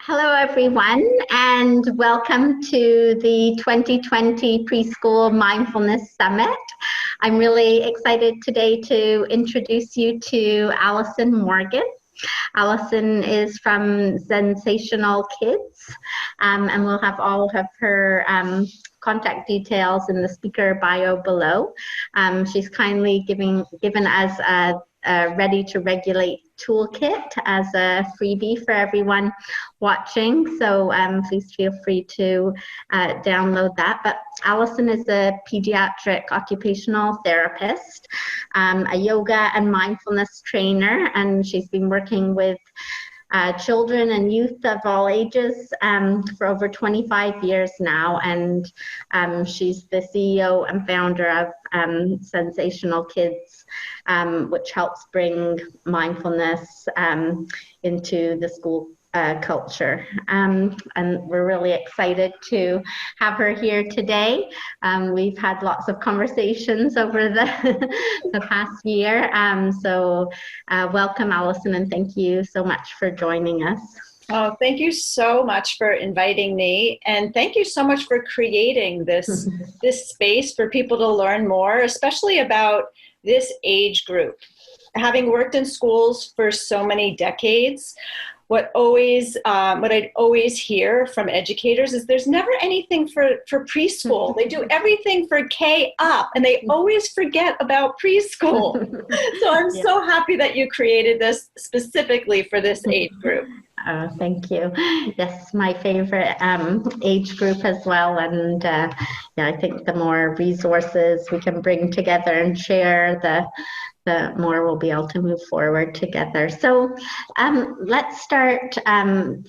Hello, everyone, and welcome to the 2020 Preschool Mindfulness Summit. I'm really excited today to introduce you to Allison Morgan. Allison is from Sensational Kids, and we'll have all of her contact details in the speaker bio below. She's kindly given us a Ready to Regulate toolkit as a freebie for everyone watching, so please feel free to download that. But Allison is a pediatric occupational therapist, a yoga and mindfulness trainer, and she's been working with children and youth of all ages for over 25 years now, and she's the CEO and founder of Sensational Kids, which helps bring mindfulness into the school culture. And we're really excited to have her here today. We've had lots of conversations over the past year. So welcome, Allison, and thank you so much for joining us. Oh, thank you so much for inviting me. And thank you so much for creating this space for people to learn more, especially about this age group. Having worked in schools for so many decades, what I'd always hear from educators is there's never anything for preschool. They do everything for K up, and they always forget about preschool. So I'm so happy that you created this specifically for this age group. Oh, thank you. Yes, my favorite age group as well. And yeah, I think the more resources we can bring together and share, the more we'll be able to move forward together. So let's start,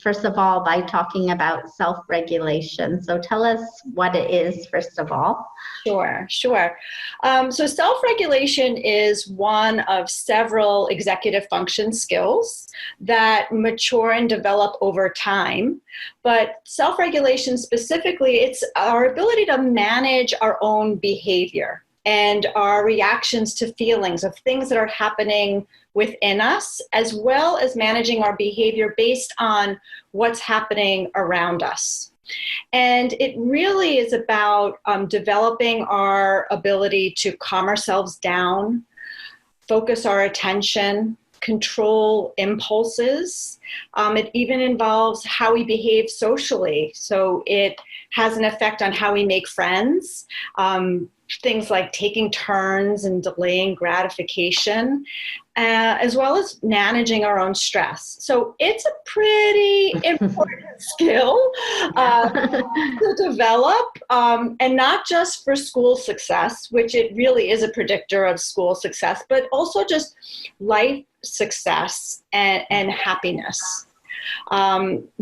first of all, by talking about self-regulation. So tell us what it is, first of all. Sure. So self-regulation is one of several executive function skills that mature and develop over time. But self-regulation specifically, it's our ability to manage our own behavior and our reactions to feelings of things that are happening within us, as well as managing our behavior based on what's happening around us. And it really is about developing our ability to calm ourselves down, focus our attention, control impulses. It even involves how we behave socially. So it has an effect on how we make friends. Things like taking turns and delaying gratification, as well as managing our own stress. So it's a pretty important skill to develop, and not just for school success, which it really is a predictor of school success, but also just life success and happiness.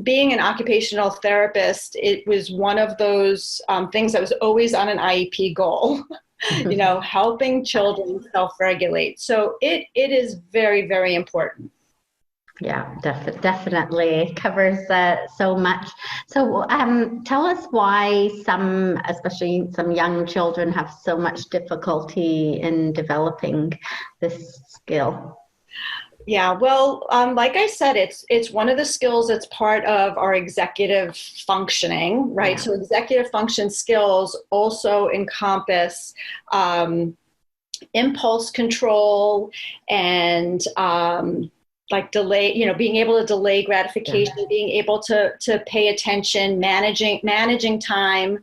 Being an occupational therapist, it was one of those things that was always on an IEP goal, helping children self-regulate. So it is very, very important. Yeah, definitely covers so much. So tell us why especially some young children, have so much difficulty in developing this skill. Yeah, well, like I said, it's one of the skills that's part of our executive functioning, right? Yeah. So executive function skills also encompass impulse control and like delay, being able to delay gratification, being able to pay attention, managing time.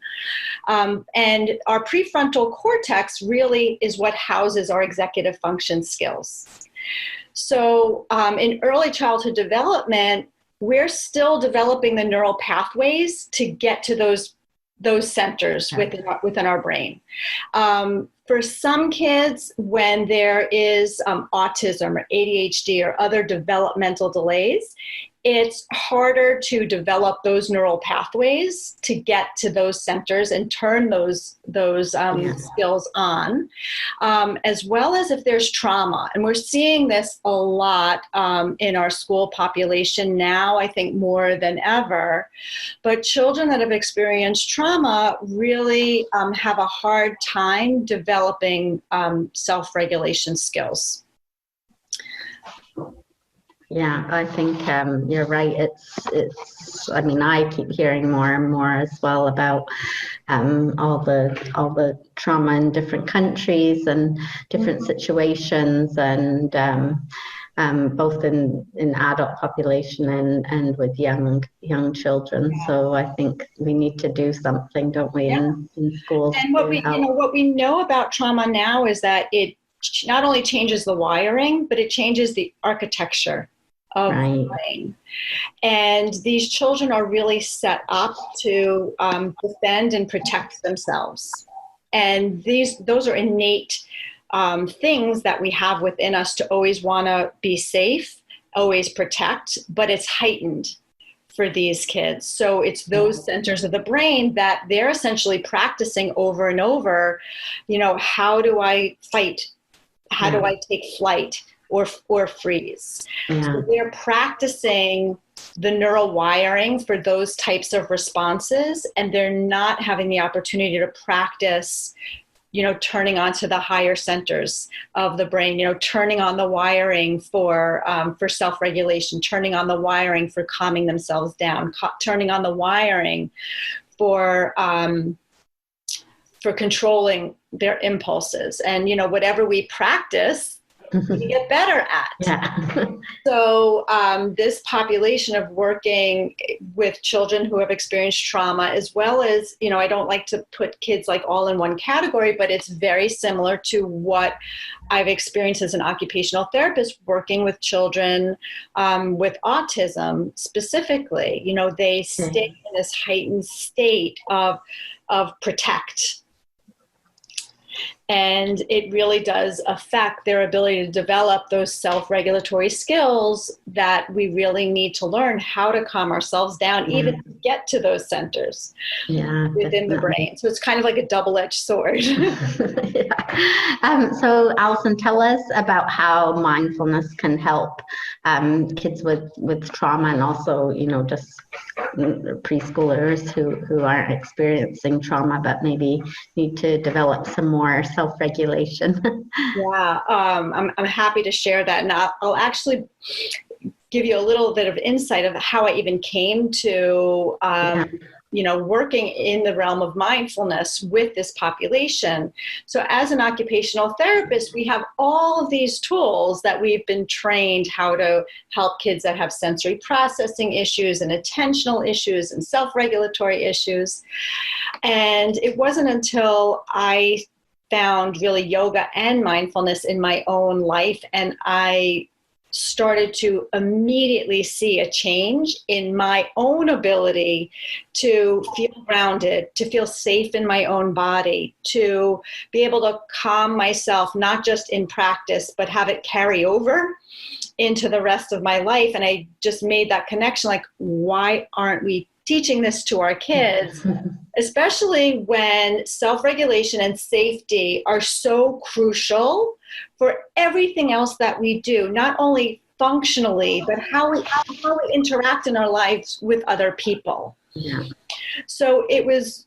And our prefrontal cortex really is what houses our executive function skills. So in early childhood development, we're still developing the neural pathways to get to those centers within our brain. For some kids, when there is autism or ADHD or other developmental delays, it's harder to develop those neural pathways to get to those centers and turn those skills on, as well as if there's trauma. And we're seeing this a lot in our school population now, I think more than ever. But children that have experienced trauma really have a hard time developing self-regulation skills. Yeah, I think you're right. I mean, I keep hearing more and more as well about all the trauma in different countries and different situations, and both in adult population and with young children. So I think we need to do something, don't we, Yeah. in schools And to help. what we know about trauma now is that it not only changes the wiring, but it changes the architecture of the brain. And these children are really set up to defend and protect themselves. And those are innate things that we have within us to always want to be safe, always protect, but it's heightened for these kids. So it's those centers of the brain that they're essentially practicing over and over, how do I fight? How do I take flight or freeze? So they're practicing the neural wiring for those types of responses, and they're not having the opportunity to practice, turning on to the higher centers of the brain, turning on the wiring for self-regulation, turning on the wiring for calming themselves down, turning on the wiring for controlling their impulses. And, whatever we practice, we get better at. Yeah. So this population of working with children who have experienced trauma, as well as, I don't like to put kids like all in one category, but it's very similar to what I've experienced as an occupational therapist working with children with autism specifically. They stay in this heightened state of protect. And it really does affect their ability to develop those self-regulatory skills that we really need to learn how to calm ourselves down, even to get to those centers within the brain. So it's kind of like a double-edged sword. So Allison, tell us about how mindfulness can help kids with trauma, and also, just preschoolers who aren't experiencing trauma but maybe need to develop some more self-regulation. Yeah, I'm happy to share that. And I'll actually give you a little bit of insight of how I even came to, working in the realm of mindfulness with this population. So as an occupational therapist, we have all of these tools that we've been trained how to help kids that have sensory processing issues and attentional issues and self-regulatory issues. And it wasn't until I found really yoga and mindfulness in my own life, and I started to immediately see a change in my own ability to feel grounded, to feel safe in my own body, to be able to calm myself, not just in practice, but have it carry over into the rest of my life. And I just made that connection, like, why aren't we teaching this to our kids, especially when self-regulation and safety are so crucial for everything else that we do, not only functionally, but how we interact in our lives with other people. Yeah. So it was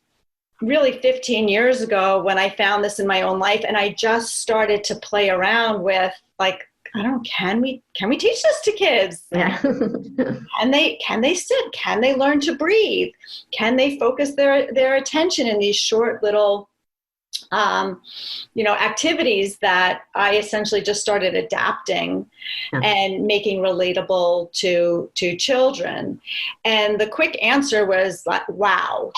really 15 years ago when I found this in my own life, and I just started to play around with, like, I don't know, can we teach this to kids? Yeah. Can they sit? Can they learn to breathe? Can they focus their attention in these short little activities that I essentially just started adapting and making relatable to children? And the quick answer was like, wow,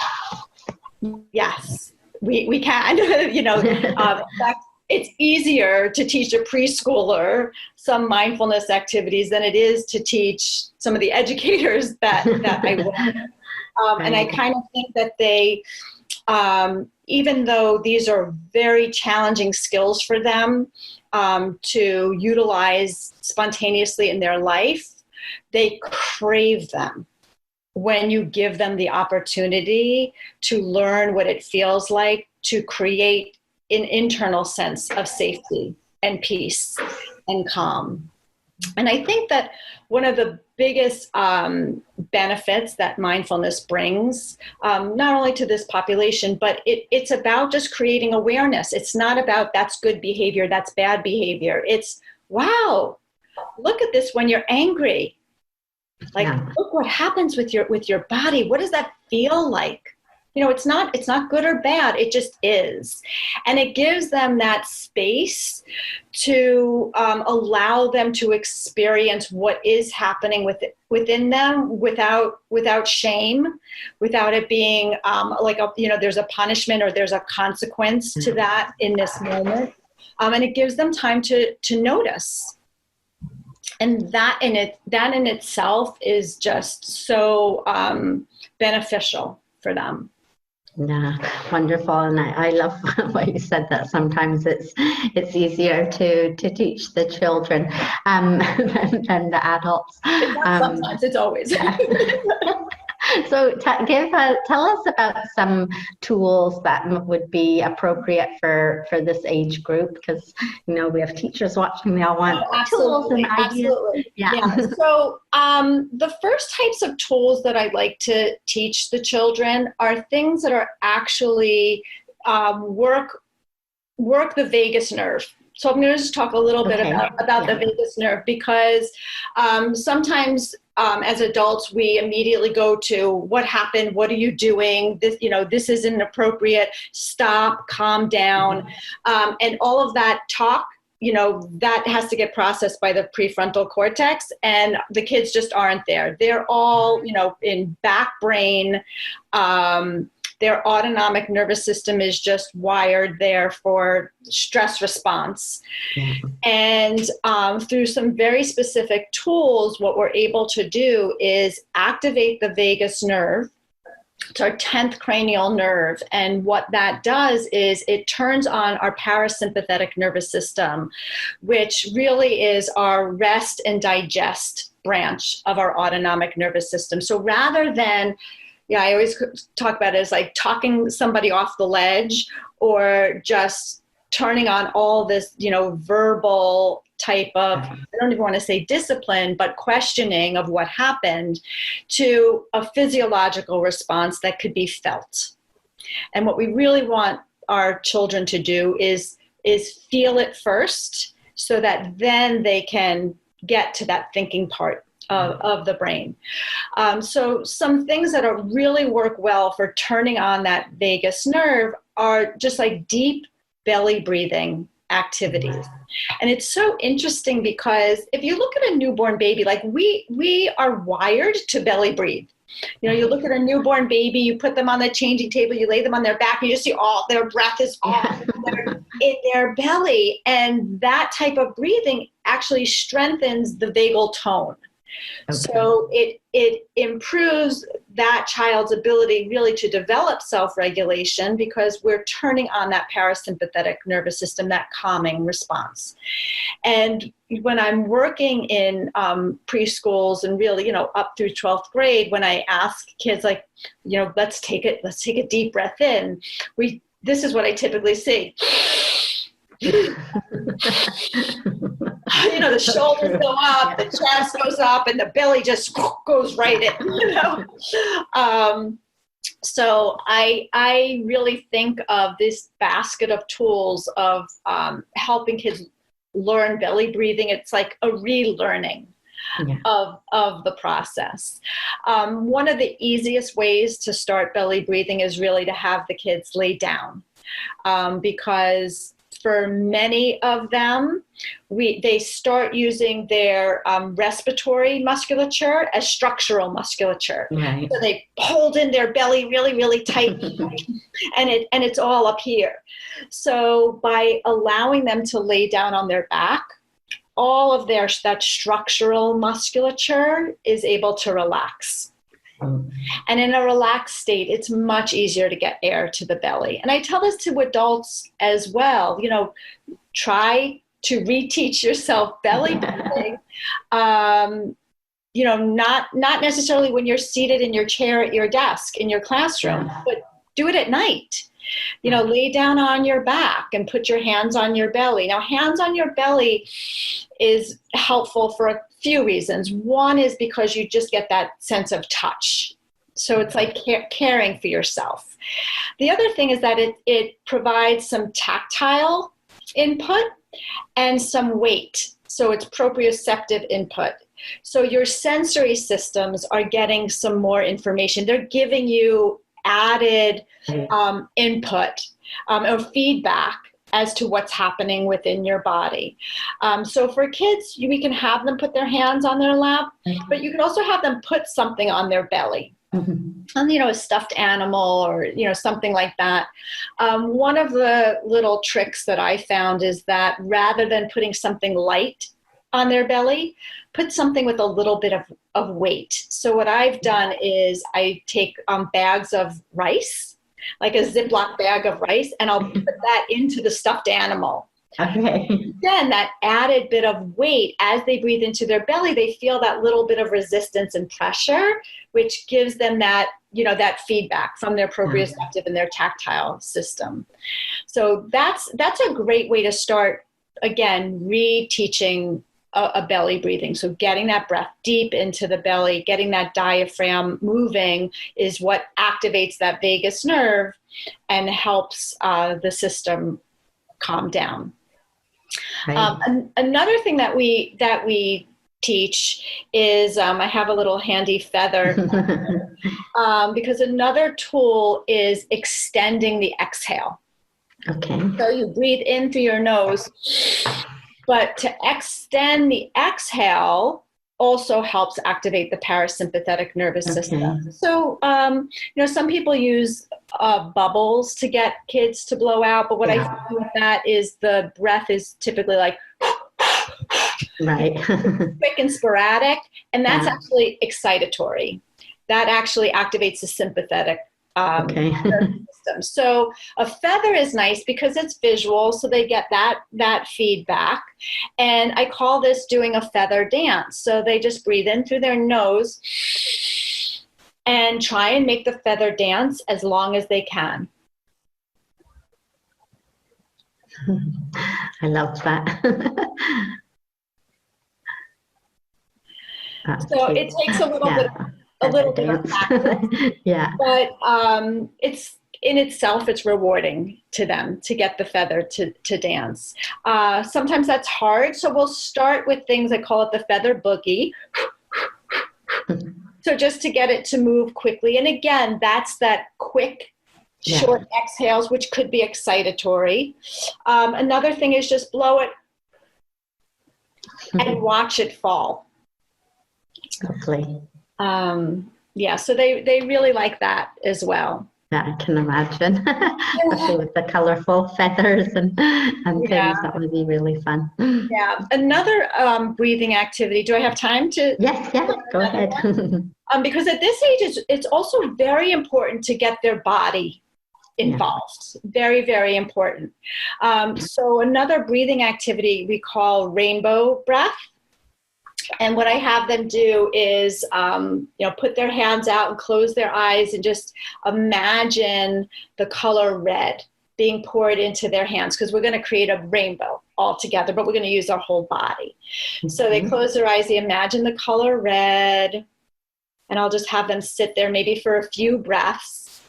yes, we can. In fact, it's easier to teach a preschooler some mindfulness activities than it is to teach some of the educators that I work. And I kind of think that they, even though these are very challenging skills for them to utilize spontaneously in their life, they crave them when you give them the opportunity to learn what it feels like to create an internal sense of safety and peace and calm. And I think that one of the biggest benefits that mindfulness brings, not only to this population, but it's about just creating awareness. It's not about that's good behavior, that's bad behavior. It's, wow, look at this when you're angry. Like, look what happens with your body. What does that feel like? You know, it's not good or bad. It just is. And it gives them that space to allow them to experience what is happening within them without shame, without it being there's a punishment or there's a consequence to that in this moment. And it gives them time to notice. And that in itself is just so beneficial for them. Yeah, wonderful. And I love what you said, that sometimes it's easier to teach the children than the adults. Sometimes, it's always. Yeah. So tell us about some tools that would be appropriate for this age group, because we have teachers watching. They all want tools and ideas. Absolutely. Yeah. So the first types of tools that I like to teach the children are things that are actually work the vagus nerve. So I'm going to just talk a little bit about the vagus nerve, because sometimes as adults, we immediately go to what happened, what are you doing, this isn't appropriate, stop, calm down, and all of that talk, that has to get processed by the prefrontal cortex, and the kids just aren't there. They're all, in back brain. Their autonomic nervous system is just wired there for stress response. And through some very specific tools, what we're able to do is activate the vagus nerve. It's our 10th cranial nerve. And what that does is it turns on our parasympathetic nervous system, which really is our rest and digest branch of our autonomic nervous system. So rather than I always talk about it as like talking somebody off the ledge, or just turning on all this, verbal type of, I don't even want to say discipline, but questioning of what happened, to a physiological response that could be felt. And what we really want our children to do is feel it first, so that then they can get to that thinking part of the brain. So some things that are really work well for turning on that vagus nerve are just like deep belly breathing activities. And it's so interesting, because if you look at a newborn baby, like we are wired to belly breathe. You look at a newborn baby, you put them on the changing table, you lay them on their back, and you just see all their breath is all in their belly. And that type of breathing actually strengthens the vagal tone. Okay. So it improves that child's ability really to develop self-regulation, because we're turning on that parasympathetic nervous system, that calming response. And when I'm working in preschools and really, up through 12th grade, when I ask kids like, let's take a deep breath in, this is what I typically see. The shoulders go up, the chest goes up, and the belly just goes right in. So I really think of this basket of tools of helping kids learn belly breathing. It's like a relearning of the process. One of the easiest ways to start belly breathing is really to have the kids lay down, because for many of them, they start using their respiratory musculature as structural musculature. Right. So they hold in their belly really, really tight, and it's all up here. So by allowing them to lay down on their back, all of that structural musculature is able to relax. And in a relaxed state, it's much easier to get air to the belly. And I tell this to adults as well, try to reteach yourself belly breathing. Not necessarily when you're seated in your chair at your desk in your classroom, but do it at night. Lay down on your back and put your hands on your belly. Now, hands on your belly is helpful for a few reasons. One is because you just get that sense of touch. So it's like caring for yourself. The other thing is that it provides some tactile input and some weight So it's proprioceptive input. So your sensory systems are getting some more information. They're giving you added input or feedback as to what's happening within your body. So for kids, we can have them put their hands on their lap, but you can also have them put something on their belly. And, a stuffed animal or, something like that. One of the little tricks that I found is that rather than putting something light on their belly, put something with a little bit of weight. So what I've done is I take bags of rice, like a Ziploc bag of rice, and I'll put that into the stuffed animal. Okay. Then that added bit of weight, as they breathe into their belly, they feel that little bit of resistance and pressure, which gives them that, that feedback from their proprioceptive and their tactile system. So that's a great way to start, again, reteaching a belly breathing. So getting that breath deep into the belly, getting that diaphragm moving is what activates that vagus nerve and helps the system calm down. Right. Another thing that we teach is I have a little handy feather because another tool is extending the exhale. Okay. So you breathe in through your nose, but to extend the exhale also helps activate the parasympathetic nervous system. So, some people use bubbles to get kids to blow out, but what I find with that is the breath is typically like right. quick and sporadic, and that's actually excitatory. That actually activates the sympathetic nervous system. So a feather is nice because it's visual, so they get that feedback. And I call this doing a feather dance. So they just breathe in through their nose and try and make the feather dance as long as they can. I love that. So it takes a little bit of practice. But it's in itself, it's rewarding to them to get the feather to dance. Sometimes that's hard, so we'll start with things, I call it the feather boogie. So just to get it to move quickly. And again, that's that quick, short exhales, which could be excitatory. Another thing is just blow it and watch it fall. Lovely. So they really like that as well. Yeah, I can imagine, especially with the colorful feathers and things. That would be really fun. Yeah. Another breathing activity. Do I have time to? Yes, go ahead. Because at this age, it's also very important to get their body involved. Very, very important. So another breathing activity we call rainbow breath. And what I have them do is, put their hands out and close their eyes and just imagine the color red being poured into their hands, because we're going to create a rainbow all together, but we're going to use our whole body. So they close their eyes, they imagine the color red, and I'll just have them sit there maybe for a few breaths.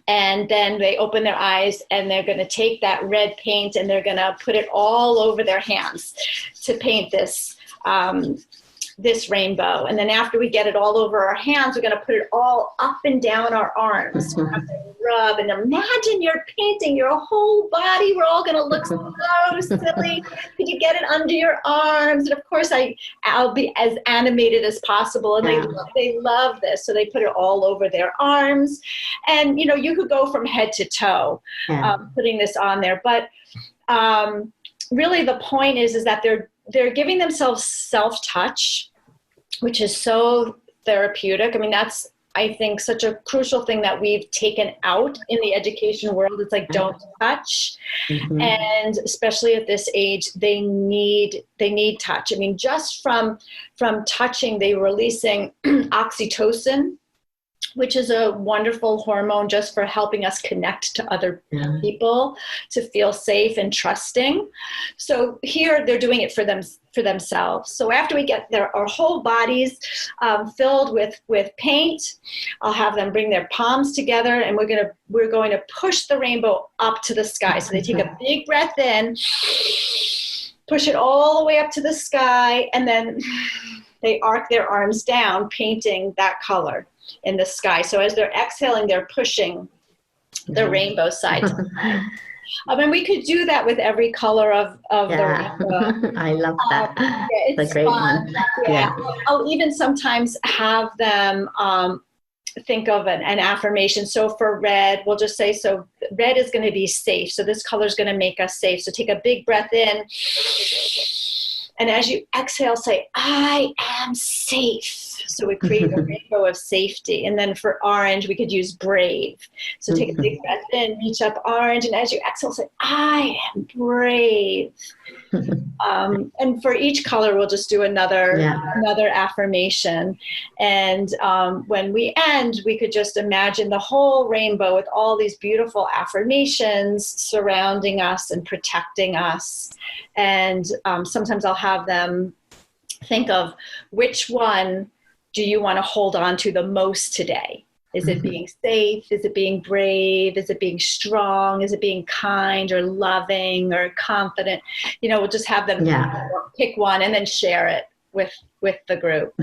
And then they open their eyes and they're going to take that red paint and they're going to put it all over their hands to paint this rainbow. And then after we get it all over our hands, we're going to put it all up and down our arms. We have to rub and imagine you're painting your whole body. We're all going to look so silly. Could you get it under your arms? And of course, I'll be as animated as possible. And they love this. So they put it all over their arms. And, you could go from head to toe putting this on there. But really the point is that they're giving themselves self-touch, which is so therapeutic. I mean, that's, I think, such a crucial thing that we've taken out in the education world. It's like, don't touch. And especially at this age, they need touch. I mean, just from touching, they're releasing oxytocin, which is a wonderful hormone just for helping us connect to other people, to feel safe and trusting. So here they're doing it for themselves. So after we get our whole bodies filled with paint, I'll have them bring their palms together, and we're going to push the rainbow up to the sky. So they take a big breath in, push it all the way up to the sky, and then they arc their arms down, painting that color in the sky. So as they're exhaling, they're pushing the rainbow side to side. And we could do that with every color of the rainbow. I love that. It's a great fun. one. Yeah. I'll even sometimes have them think of an affirmation. So for red, we'll just say, so red is going to be safe. So this color is going to make us safe. So take a big breath in. And as you exhale, say, I am safe. So we create a rainbow of safety. And then for orange, we could use brave. So take a big breath in, reach up orange. And as you exhale, say, I am brave. And for each color, we'll just do another affirmation. And when we end, we could just imagine the whole rainbow with all these beautiful affirmations surrounding us and protecting us. And sometimes I'll have them think of which one do you want to hold on to the most today? Is it being safe? Is it being brave? Is it being strong? Is it being kind or loving or confident? We'll just have them pick one and then share it with the group.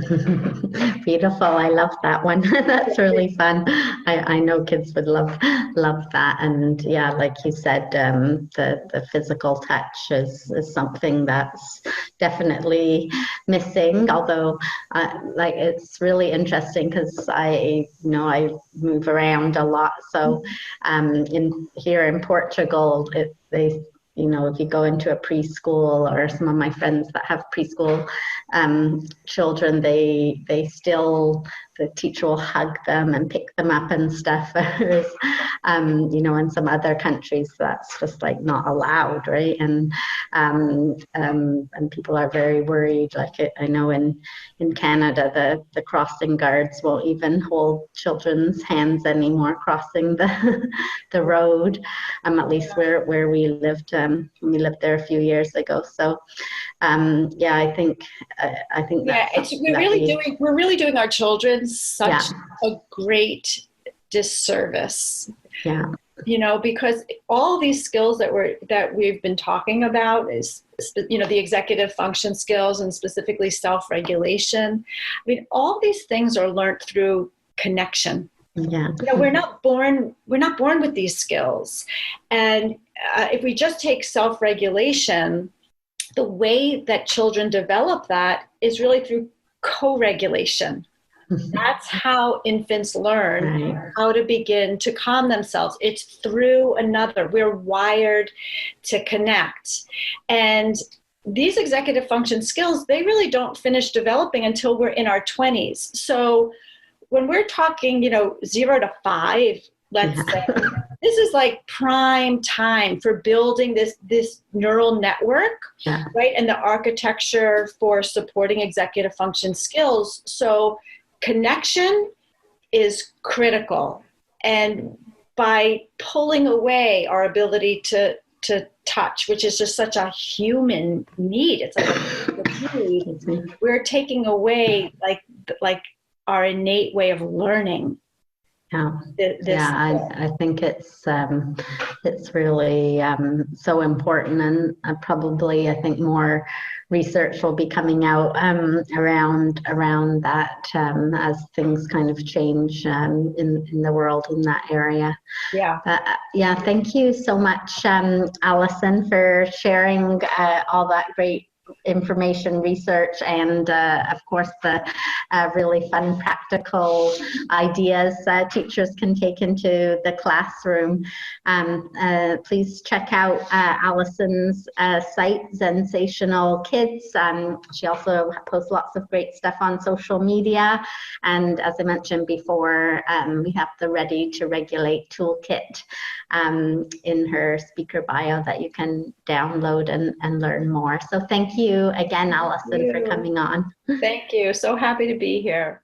Beautiful. I love that one. That's really fun. I know kids would love that. And yeah, like you said, the physical touch is something that's definitely missing. Although it's really interesting because I move around a lot. So here in Portugal, if you go into a preschool, or some of my friends that have preschool children, they still, the teacher will hug them and pick them up and stuff. Whereas, in some other countries, that's just like not allowed, right? And people are very worried. Like I know in Canada, the crossing guards won't even hold children's hands anymore crossing the road. At least where we lived. We lived there a few years ago. So I think that's we're really doing our children such a great disservice. Yeah. Because all these skills that we've been talking about is, the executive function skills and specifically self-regulation. I mean, all these things are learned through connection. Yeah. We're not born with these skills. And if we just take self-regulation, the way that children develop that is really through co-regulation. That's how infants learn how to begin to calm themselves. It's through another. We're wired to connect. And these executive function skills, they really don't finish developing until we're in our 20s. So when we're talking, 0 to 5, let's say, this is like prime time for building this neural network, right? And the architecture for supporting executive function skills. So connection is critical. And by pulling away our ability to touch, which is just such a human need, it's like a need, we're taking away like our innate way of learning. I think it's really so important, and probably I think more research will be coming out around that as things kind of change in the world in that area. Thank you so much, Allison, for sharing all that great information, research, and of course the really fun practical ideas teachers can take into the classroom. Please check out Allison's site, Sensational Kids. She also posts lots of great stuff on social media, and as I mentioned before, we have the Ready to Regulate toolkit in her speaker bio that you can download and learn more. So thank you again, Allison, for coming on. Thank you. So happy to be here.